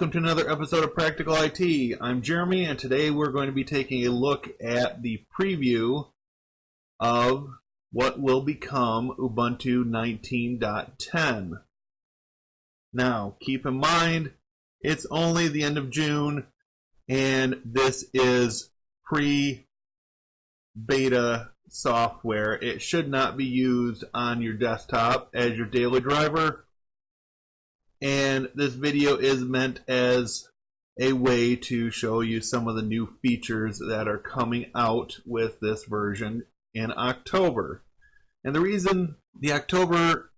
welcome to another episode of Practical IT. I'm Jeremy, and today we're going to be taking a look at the preview of what will become Ubuntu 19.10. Now, keep in mind, it's only the end of June, and this is pre-beta software. It should not be used on your desktop as your daily driver. And this video is meant as a way to show you some of the new features that are coming out with this version in October. And the reason the October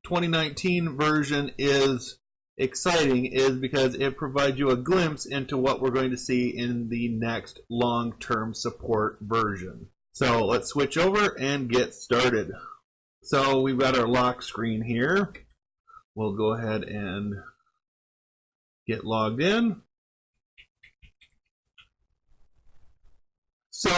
2019 version is exciting is because it provides you a glimpse into what we're going to see in the next long-term support version. So let's switch over and get started. So we've got our lock screen here. We'll go ahead and get logged in. So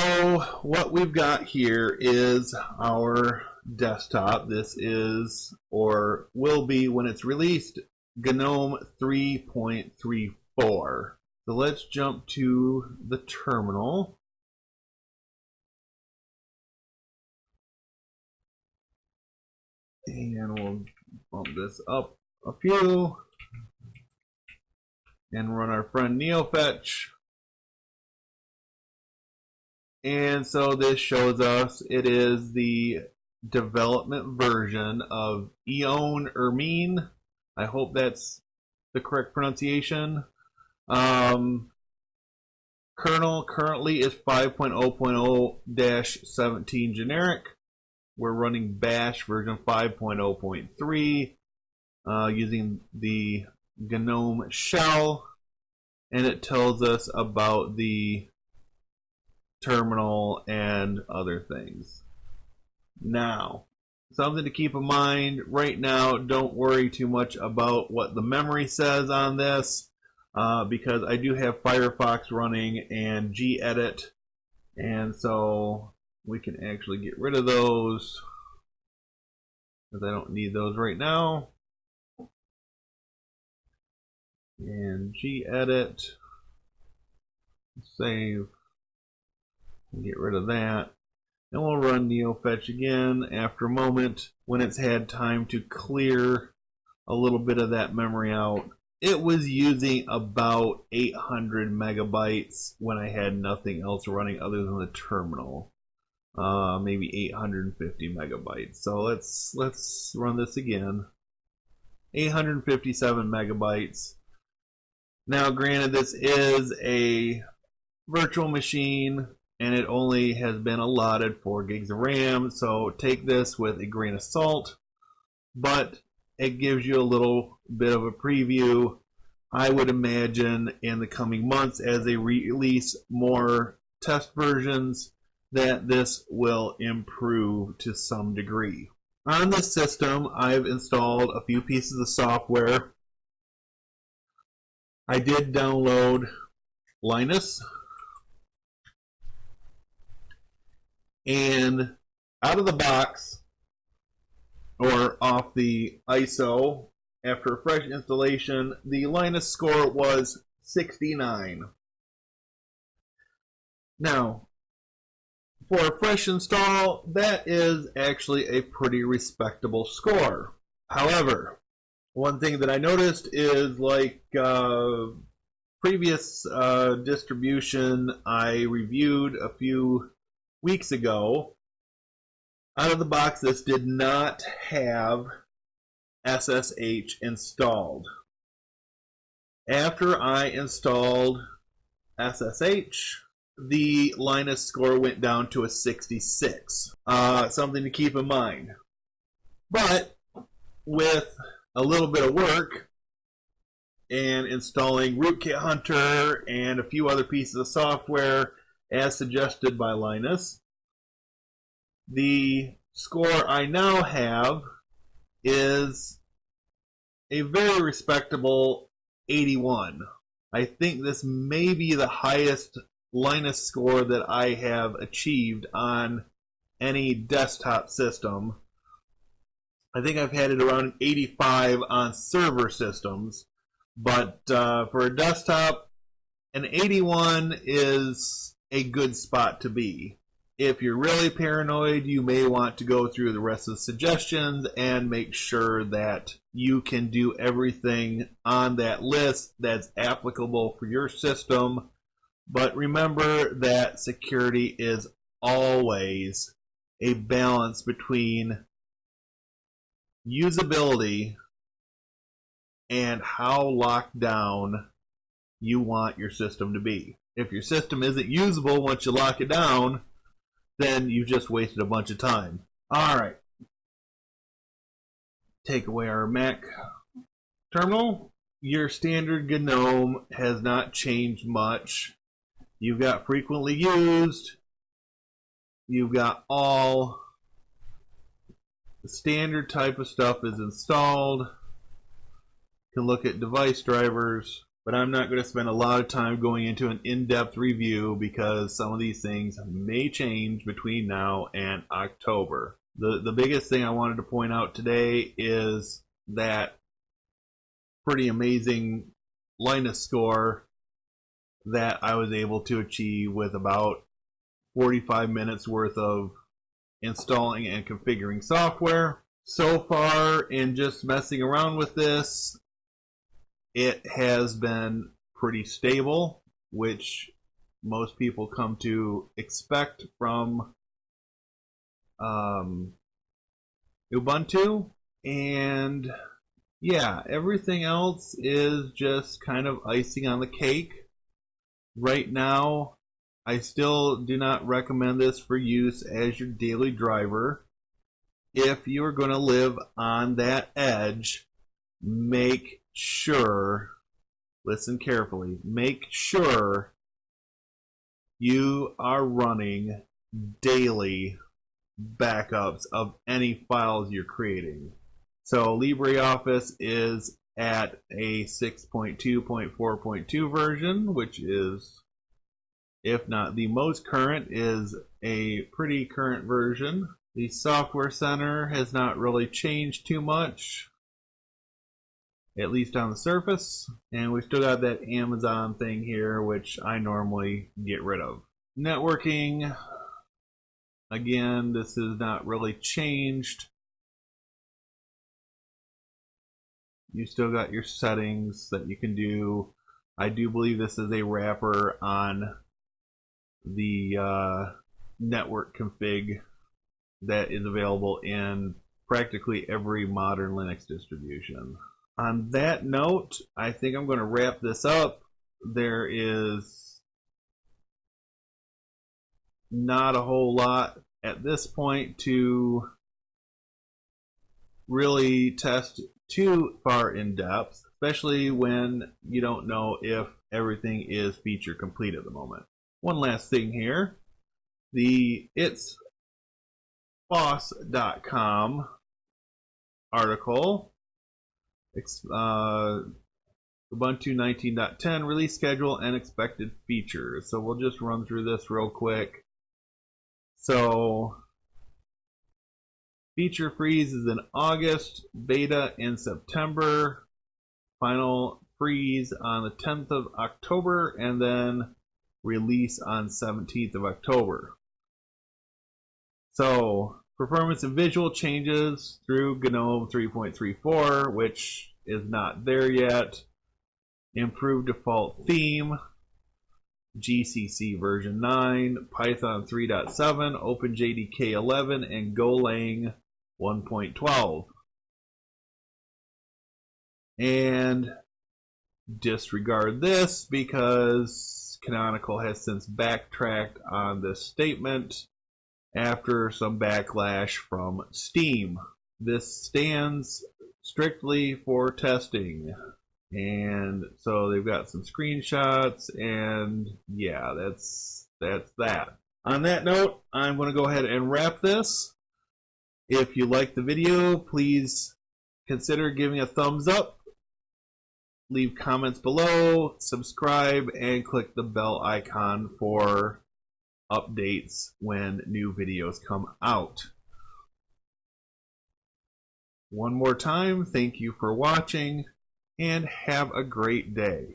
what we've got here is our desktop. This is, or will be when it's released, GNOME 3.34. So let's jump to the terminal. And we'll bump this up a few and run our friend NeoFetch. And so this shows us it is the development version of Eoan Ermine. I hope that's the correct pronunciation. Kernel currently is 5.0.0-17 generic. We're running Bash version 5.0.3 using the GNOME shell, and it tells us about the terminal and other things. Now, something to keep in mind right now, don't worry too much about what the memory says on this because I do have Firefox running and gedit, and so we can actually get rid of those because I don't need those right now. And gedit, save, and get rid of that. And we'll run NeoFetch again after a moment when it's had time to clear a little bit of that memory out. It was using about 800 megabytes when I had nothing else running other than the terminal. Maybe 850 megabytes. So let's run this again. 857 megabytes. Now, granted, this is a virtual machine, and it only has been allotted 4 gigs of RAM. So take this with a grain of salt, but it gives you a little bit of a preview. I would imagine in the coming months, as they release more test versions, that this will improve to some degree. On this system, I've installed a few pieces of software. I did download Linus, and out of the box, or off the ISO, after a fresh installation, the Lynis score was 69. Now, for a fresh install, that is actually a pretty respectable score. However, one thing that I noticed is, like previous distribution I reviewed a few weeks ago, out of the box this did not have SSH installed. After I installed SSH, the Linus score went down to a 66. Something to keep in mind. But with a little bit of work and installing Rootkit Hunter and a few other pieces of software as suggested by Linus, the score I now have is a very respectable 81. I think this may be the highest Linus score that I have achieved on any desktop system. I think I've had it around 85 on server systems, But for a desktop, an 81 is a good spot to be. If you're really paranoid, you may want to go through the rest of the suggestions and make sure that you can do everything on that list that's applicable for your system. But remember that security is always a balance between usability and how locked down you want your system to be. If your system isn't usable once you lock it down, then you just wasted a bunch of time. Alright. Take away our Mac terminal. Your standard GNOME has not changed much. You've got frequently used. You've got all. The standard type of stuff is installed. You can look at device drivers. But I'm not going to spend a lot of time going into an in-depth review because some of these things may change between now and October. The biggest thing I wanted to point out today is that pretty amazing Lynis score that I was able to achieve with about 45 minutes worth of installing and configuring software. So far, in just messing around with this, it has been pretty stable, which most people come to expect from Ubuntu. And yeah, everything else is just kind of icing on the cake. Right now, I still do not recommend this for use as your daily driver. If you are going to live on that edge, make sure, listen carefully, make sure you are running daily backups of any files you're creating. So LibreOffice is at a 6.2.4.2 version, which is, if not the most current, is a pretty current version. The Software Center has not really changed too much, at least on the surface. And we still got that Amazon thing here, which I normally get rid of. Networking, again, this is not really changed. You still got your settings that you can do. I do believe this is a wrapper on the network config that is available in practically every modern Linux distribution. On that note, I think I'm going to wrap this up. There is not a whole lot at this point to really test too far in depth, especially when you don't know if everything is feature complete at the moment. One last thing here. The itsboss.com article, Ubuntu 19.10 release schedule and expected features. So we'll just run through this real quick. So feature freeze is in August, beta in September, final freeze on the 10th of October, and then release on 17th of October. So performance and visual changes through GNOME 3.34, which is not there yet. Improved default theme, GCC version 9, Python 3.7, OpenJDK 11, and Golang 1.12. And disregard this because Canonical has since backtracked on this statement after some backlash from Steam. This stands strictly for testing. And so they've got some screenshots, and yeah, that's that. On that note, I'm going to go ahead and wrap this. If you like the video, please consider giving a thumbs up, leave comments below, subscribe, and click the bell icon for updates when new videos come out. One more time, thank you for watching. and have a great day.